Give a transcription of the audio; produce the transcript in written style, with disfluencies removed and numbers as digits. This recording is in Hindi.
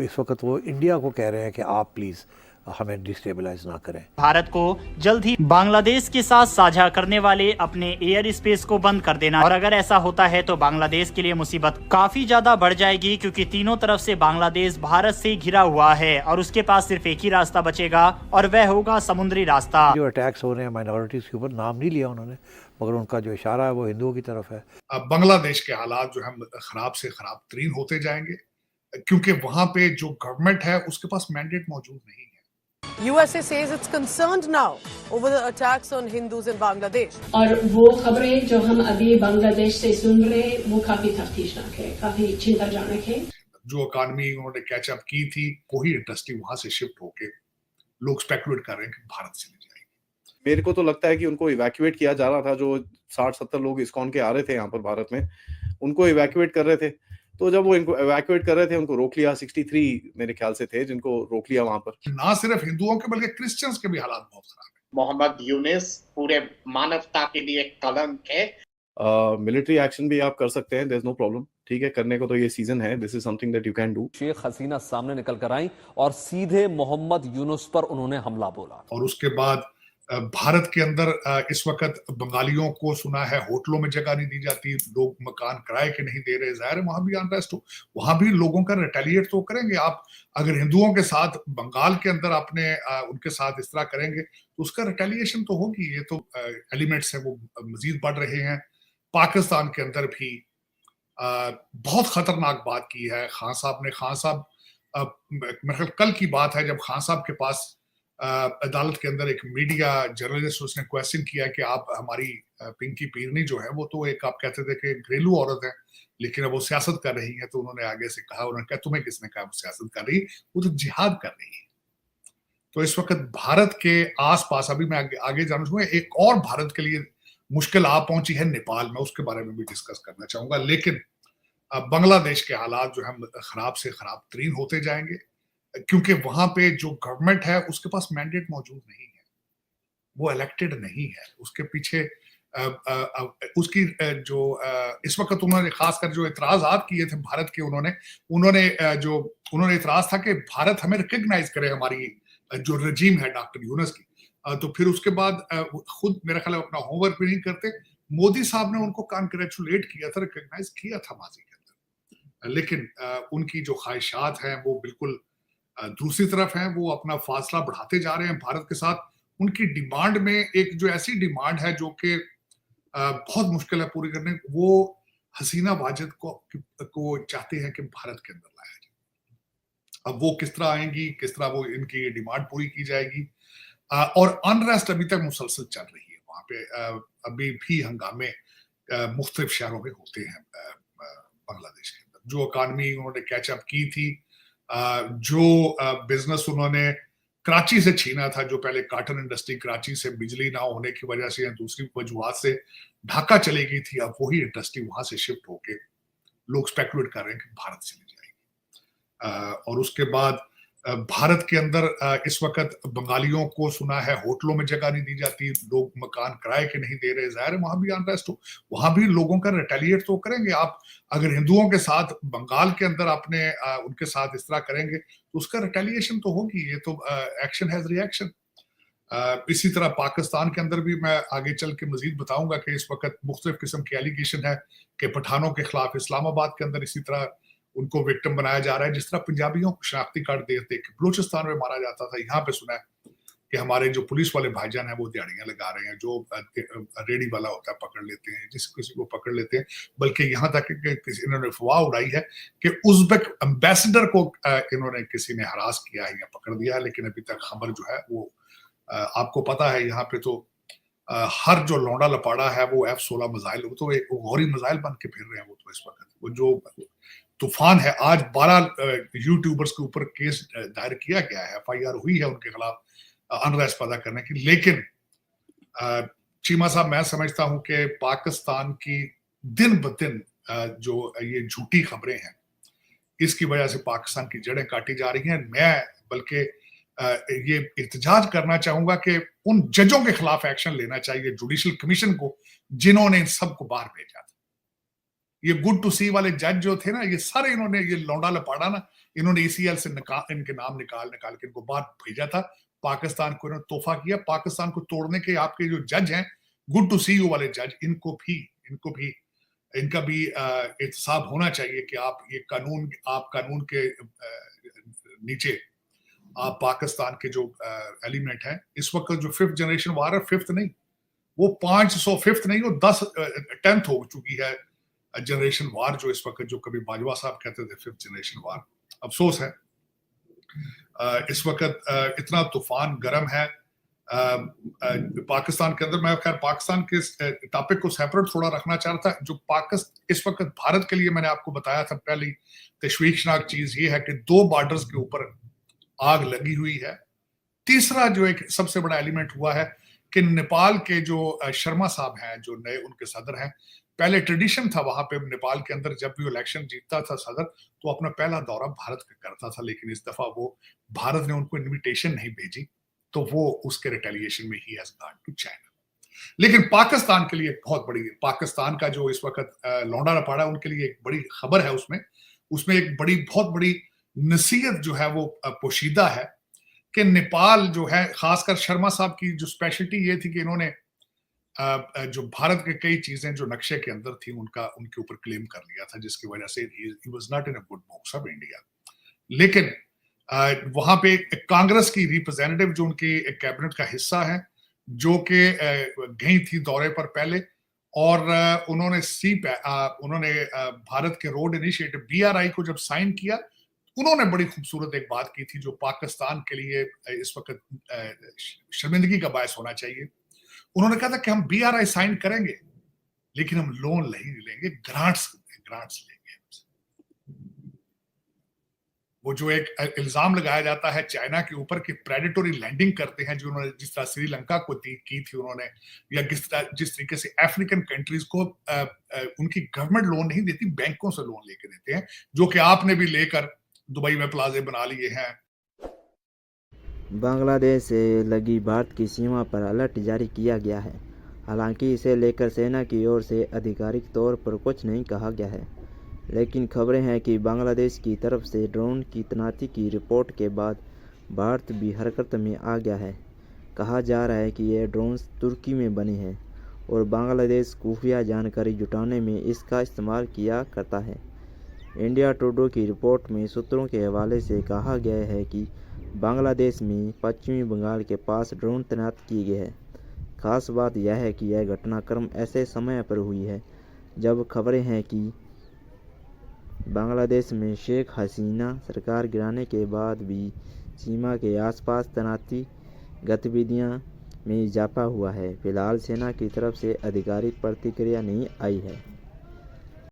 इस वक्त वो इंडिया को कह रहे हैं कि आप प्लीज़ हमें डिस्टेबलाइज ना करें। भारत को जल्द ही बांग्लादेश के साथ साझा करने वाले अपने एयर स्पेस को बंद कर देना, और अगर ऐसा होता है तो बांग्लादेश के लिए मुसीबत काफी ज्यादा बढ़ जाएगी, क्योंकि तीनों तरफ से बांग्लादेश भारत से घिरा हुआ है और उसके पास सिर्फ एक ही रास्ता बचेगा और वह होगा समुद्री रास्ता। जो अटैक्स हो रहे हैं माइनॉरिटीज़ के ऊपर, नाम नहीं लिया उन्होंने, मगर उनका जो इशारा है वो हिंदुओं की तरफ है। अब बांग्लादेश के हालात जो है खराब से खराब तरीन होते जाएंगे, क्योंकि वहां पे जो गवर्नमेंट है उसके पास मैंडेट मौजूद नहीं है। USA says it's concerned now over the attacks on Hindus in Bangladesh. और वो खबरें जो हम अभी बांग्लादेश से सुन रहे हैं वो काफी तफ्तीशनाक है, काफी चिंताजनक है। जो इकॉनमी उन्होंने कैचअप की थी वही इंडस्ट्री वहां से शिफ्ट होके लोग स्पेकुलेट कर रहे हैं कि भारत चली जाएगी। मेरे को तो लगता है कि उनको इवैक्यूएट किया जा रहा था, जो 60-70 लोग इस्कॉन के आ रहे थे यहाँ पर भारत में, उनको इवैक्यूएट कर रहे थे। तो जब वो इनको इवैक्यूएट कर रहे थे उनको रोक लिया। 63 मेरे ख्याल से थे जिनको रोक लिया वहां पर। ना सिर्फ हिंदुओं के बल्कि क्रिश्चियंस के भी हालात बहुत खराब है। मोहम्मद यूनिस पूरे मानवता के लिए कलंक है। मिलिट्री एक्शन भी आप कर सकते हैं, देयर इज नो प्रॉब्लम, ठीक है, करने को तो ये सीजन है, this is something that you can do. Sheikh Hasina सामने निकल कर आई और सीधे मोहम्मद यूनुस पर उन्होंने हमला बोला। और उसके बाद भारत के अंदर इस वक्त बंगालियों को सुना है होटलों में जगह नहीं दी जाती, लोग मकान किराए के नहीं दे रहे। जाहिर है वहां भी अनरेस्ट हो, वहां भी लोगों का रिटेलिएट तो करेंगे। आप अगर हिंदुओं के साथ बंगाल के अंदर आपने उनके साथ इस तरह करेंगे तो उसका रिटेलिएशन तो होगी। ये तो एलिमेंट्स है वो मजीद बढ़ रहे हैं। पाकिस्तान के अंदर भी बहुत खतरनाक बात की है खान साहब ने। खान साहब मेरे ख्याल कल की बात है जब खान साहब के पास अदालत के अंदर एक मीडिया जर्नलिस्ट उसने क्वेश्चन किया कि आप हमारी पिंकी पीरनी जो है वो तो एक आप कहते थे कि घरेलू औरत है लेकिन अब वो सियासत कर रही है। तो उन्होंने आगे से कहा, उन्होंने कहा तुम्हें किसने कहा वो सियासत कर रही, वो तो जिहाद कर रही है। तो इस वक्त भारत के आसपास अभी मैं आगे जाना चाहूंगा, एक और भारत के लिए मुश्किल आ पहुंची है नेपाल में, उसके बारे में भी डिस्कस करना चाहूंगा। लेकिन बांग्लादेश के हालात जो है खराब से खराब तरीन होते जाएंगे, क्योंकि वहां पे जो गवर्नमेंट है उसके पास मैंडेट मौजूद नहीं है, वो इलेक्टेड नहीं है। उसके पीछे उसकी जो इस वक्त उन्होंने खासकर जो इतराजात किए थे भारत के, उन्होंने इतराज था कि भारत हमें रिकग्नाइज करे हमारी जो रजीम है डॉक्टर यूनुस की। तो फिर उसके बाद खुद मेरा ख्याल अपना होमवर्क भी नहीं करते। मोदी साहब ने उनको कॉन्ग्रेचुलेट किया था, रिकग्नाइज किया था माजी के अंदर, लेकिन उनकी जो ख्वाहिशात हैं वो बिल्कुल दूसरी तरफ हैं। वो अपना फासला बढ़ाते जा रहे हैं भारत के साथ। उनकी डिमांड में एक जो ऐसी डिमांड है जो कि बहुत मुश्किल है पूरी करने, वो हसीना वाजिद को चाहते हैं कि भारत के अंदर लाया जाए। अब वो किस तरह आएंगी, किस तरह वो इनकी डिमांड पूरी की जाएगी। और अनरेस्ट अभी तक मुसलसल चल रही है वहां पे। अभी भी हंगामे मुख्तलिफ शहरों में होते हैं बांग्लादेश के अंदर। जो इकॉनमी उन्होंने कैचअप की थी, जो बिजनेस उन्होंने कराची से छीना था, जो पहले कॉटन इंडस्ट्री कराची से बिजली ना होने की वजह से या दूसरी वजूहत से ढाका चली गई थी, अब वही इंडस्ट्री वहां से शिफ्ट होके लोग स्पेकुलेट कर रहे हैं कि भारत चली जाएगी। और उसके बाद भारत के अंदर इस वक्त बंगालियों को सुना है होटलों में जगह नहीं दी जाती, लोग मकान किराए के नहीं दे रहे। जाहिर है वहां भी अनरेस्ट हो, वहां भी लोगों का रिटेलिएट तो करेंगे। आप अगर हिंदुओं के साथ बंगाल के अंदर आपने उनके साथ इस तरह करेंगे तो उसका रिटेलिएशन तो होगी। ये तो एक्शन हैज रिएक्शन। इसी तरह पाकिस्तान के अंदर भी मैं आगे चल के मजीद बताऊंगा कि इस वक्त मुख्तलिफ किस्म के एलिगेशन है कि पठानों के खिलाफ इस्लामाबाद के अंदर इसी तरह उनको विक्टिम बनाया जा रहा है, जिस तरह पंजाबियों को शनाख्ती कार्ड देते बलूचिस्तान में मारा जाता था। यहाँ पे सुना है कि हमारे जो पुलिस वाले भाईजान हैं वो दिहाड़ियां लगा रहे हैं, जो रेडी वाला होता है पकड़ लेते हैं, जिस किसी को पकड़ लेते हैं। बल्कि यहाँ तक कि इन्होंने अफवाह उड़ाई है कि उज़्बेक एम्बेसडर को इन्होंने किसी ने हरास किया है या पकड़ दिया है, लेकिन अभी तक खबर जो है वो आपको पता है यहाँ पे तो हर जो लौंडा लपाड़ा है वो F-16 मिसाइल, वो तो एक गौरी मिसाइल बन के फिर रहे हैं। वो तो इस वक्त वो जो तूफान है, आज 12 यूट्यूबर्स के ऊपर केस दायर किया गया है, FIR हुई है उनके खिलाफ अनरेस्ट पैदा करने की। लेकिन चीमा साहब, मैं समझता हूं कि पाकिस्तान की दिन ब दिन जो ये झूठी खबरें हैं, इसकी वजह से पाकिस्तान की जड़ें काटी जा रही हैं। मैं बल्कि ये एहतजाज करना चाहूंगा कि उन जजों के खिलाफ एक्शन लेना चाहिए, जुडिशल कमीशन को, जिन्होंने इन सबको बाहर भेजा था। ये गुड टू सी वाले जज जो थे ना, ये सारे इन्होंने ये लौंडा लपाड़ा ना, इन्होंने ECL से इनके नाम निकाल के इनको बाहर भेजा था। पाकिस्तान को इन्होंने तोहफा किया। पाकिस्तान को तोड़ने के आपके जो जज हैं, गुड टू सी यू वाले जज, इनका भी एहतसाब होना चाहिए कि आप कानून के नीचे आप पाकिस्तान के जो एलिमेंट है, इस वक्त जो 5th जनरेशन वार है, 5th नहीं, वो 505th नहीं, वो 10th हो चुकी है जनरेशन वार, जो इस वक्त, जो कभी बाजवा साहब कहते थे 5th जनरेशन वार। अफसोस है इस वक्त इतना तूफान गर्म है पाकिस्तान के अंदर। मैं खैर पाकिस्तान के टॉपिक को सेपरेट थोड़ा रखना चाह रहा था। जो इस वक्त भारत के लिए मैंने आपको बताया था, पहली तशवीशनाक चीज ये है कि 2 बॉर्डर्स के ऊपर आग लगी हुई है। तीसरा जो एक सबसे बड़ा एलिमेंट हुआ है कि नेपाल के जो शर्मा साहब हैं, जो नए उनके सदर हैं, पहले ट्रेडिशन था वहां पे नेपाल के अंदर, जब भी इलेक्शन जीतता था सदर, तो अपना पहला दौरा भारत का करता था। लेकिन इस दफा वो भारत ने उनको इनविटेशन नहीं भेजी, तो वो उसके रिटेलिएशन में ही हैज गॉन टू चाइना। लेकिन पाकिस्तान के लिए एक बहुत बड़ी, पाकिस्तान का जो इस वक्त लौंडा रपाड़ा, उनके लिए एक बड़ी खबर है। उसमें एक बहुत बड़ी नसीहत जो है वो पोशीदा है कि नेपाल जो है, खासकर शर्मा साहब की जो स्पेशलिटी ये थी कि इन्होंने जो भारत के कई चीजें जो नक्शे के अंदर थी उनके ऊपर क्लेम कर लिया था, जिसकी वजह से he was not in a good books of India. लेकिन वहां पे कांग्रेस की रिप्रेजेंटेटिव जो उनके कैबिनेट का हिस्सा है, जो कि गई थी दौरे पर पहले, और उन्होंने भारत के रोड इनिशिएटिव BRI को जब साइन किया, उन्होंने बड़ी खूबसूरत एक बात की थी जो पाकिस्तान के लिए इस वक्त शर्मिंदगी का बायस होना चाहिए। उन्होंने कहा था कि हम BRI साइन करेंगे, लेकिन हम लोन नहीं लेंगे, ग्रांट्स लेंगे। वो जो एक इल्जाम लगाया जाता है चाइना के ऊपर कि प्रेडेटरी लैंडिंग करते हैं, जो उन्होंने जिस तरह श्रीलंका को की थी उन्होंने, या जिस तरीके से अफ्रीकन कंट्रीज को उनकी गवर्नमेंट लोन नहीं देती, बैंकों से लोन लेके देते हैं, जो कि आपने भी लेकर दुबई में प्लाजे बना लिए हैं। बांग्लादेश से लगी भारत की सीमा पर अलर्ट जारी किया गया है। हालांकि इसे लेकर सेना की ओर से आधिकारिक तौर पर कुछ नहीं कहा गया है, लेकिन खबरें हैं कि बांग्लादेश की तरफ से ड्रोन की तैनाती की रिपोर्ट के बाद भारत भी हरकत में आ गया है। कहा जा रहा है कि ये ड्रोन्स तुर्की में बने हैं और बांग्लादेश खुफिया जानकारी जुटाने में इसका इस्तेमाल किया करता है। इंडिया टुडे की रिपोर्ट में सूत्रों के हवाले से कहा गया है कि बांग्लादेश में पश्चिमी बंगाल के पास ड्रोन तैनात किए गए हैं। खास बात यह है कि यह घटनाक्रम ऐसे समय पर हुई है जब खबरें हैं कि बांग्लादेश में शेख हसीना सरकार गिराने के बाद भी सीमा के आसपास तैनाती गतिविधियां में इजाफा हुआ है। फिलहाल सेना की तरफ से आधिकारिक प्रतिक्रिया नहीं आई है।